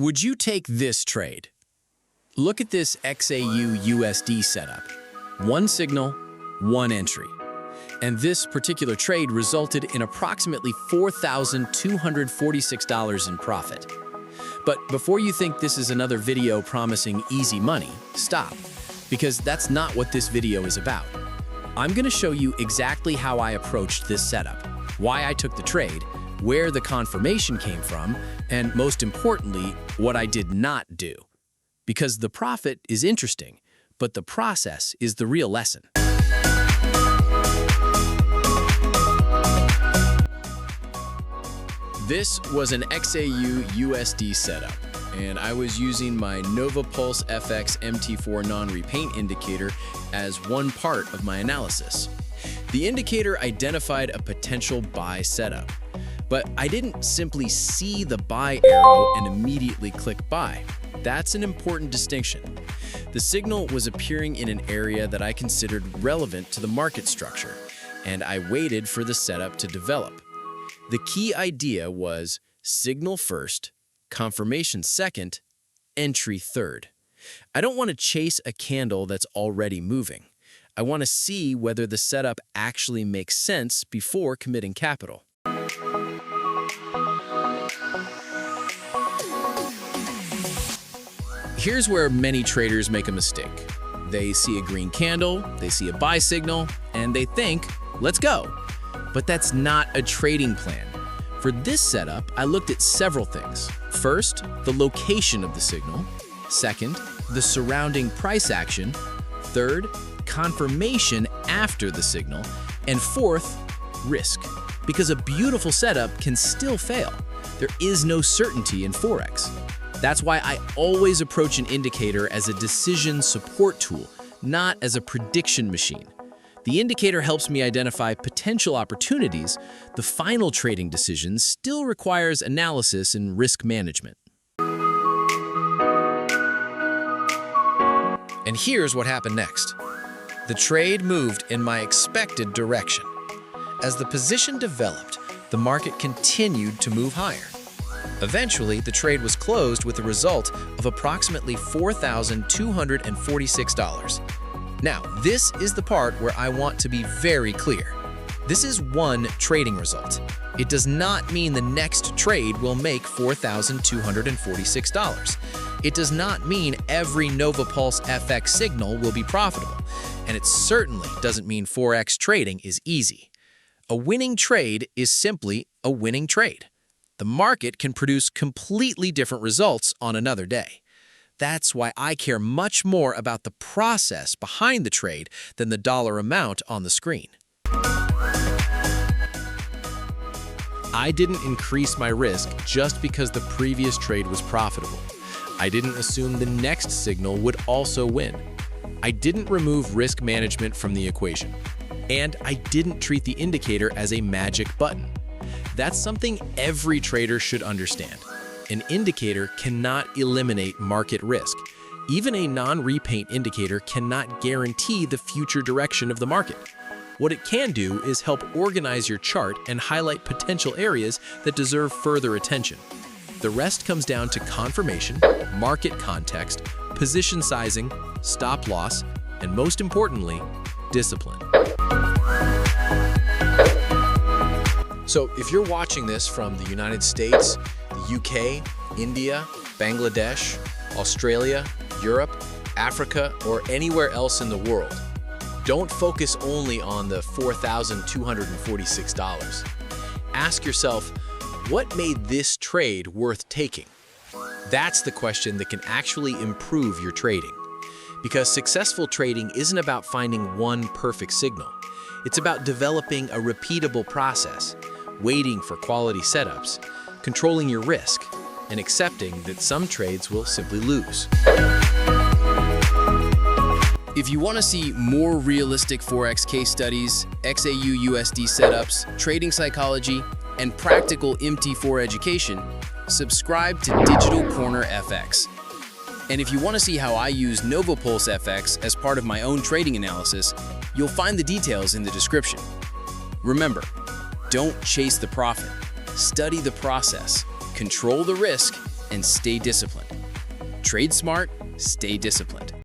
Would you take this trade? Look at this XAUUSD setup. One signal, one entry. And this particular trade resulted in approximately $4,246 in profit. But before you think this is another video promising easy money, stop, because that's not what this video is about. I'm going to show you exactly how I approached this setup, why I took the trade, where the confirmation came from, and most importantly, what I did not do. Because the profit is interesting, but the process is the real lesson. This was an XAUUSD setup, and I was using my NovaPulse FX MT4 non-repaint indicator as one part of my analysis. The indicator identified a potential buy setup, but I didn't simply see the buy arrow and immediately click buy. That's an important distinction. The signal was appearing in an area that I considered relevant to the market structure, and I waited for the setup to develop. The key idea was signal first, confirmation second, entry third. I don't want to chase a candle that's already moving. I want to see whether the setup actually makes sense before committing capital. Here's where many traders make a mistake. They see a green candle, they see a buy signal, and they think, let's go. But that's not a trading plan. For this setup, I looked at several things. First, the location of the signal. Second, the surrounding price action. Third, confirmation after the signal. And fourth, risk. Because a beautiful setup can still fail. There is no certainty in Forex. That's why I always approach an indicator as a decision support tool, not as a prediction machine. The indicator helps me identify potential opportunities. The final trading decision still requires analysis and risk management. And here's what happened next. The trade moved in my expected direction. As the position developed, the market continued to move higher. Eventually, the trade was closed with a result of approximately $4,246. Now, this is the part where I want to be very clear. This is one trading result. It does not mean the next trade will make $4,246. It does not mean every NovaPulse FX signal will be profitable. And it certainly doesn't mean Forex trading is easy. A winning trade is simply a winning trade. The market can produce completely different results on another day. That's why I care much more about the process behind the trade than the dollar amount on the screen. I didn't increase my risk just because the previous trade was profitable. I didn't assume the next signal would also win. I didn't remove risk management from the equation. And I didn't treat the indicator as a magic button. That's something every trader should understand. An indicator cannot eliminate market risk. Even a non-repaint indicator cannot guarantee the future direction of the market. What it can do is help organize your chart and highlight potential areas that deserve further attention. The rest comes down to confirmation, market context, position sizing, stop loss, and most importantly, discipline. So if you're watching this from the United States, the UK, India, Bangladesh, Australia, Europe, Africa, or anywhere else in the world, don't focus only on the $4,246. Ask yourself, what made this trade worth taking? That's the question that can actually improve your trading. Because successful trading isn't about finding one perfect signal. It's about developing a repeatable process, waiting for quality setups, controlling your risk, and accepting that some trades will simply lose. If you want to see more realistic Forex case studies, XAUUSD setups, trading psychology, and practical MT4 education, subscribe to Digital Corner FX. And if you want to see how I use NovaPulse FX as part of my own trading analysis, you'll find the details in the description. Remember, don't chase the profit. Study the process, control the risk, and stay disciplined. Trade smart, stay disciplined.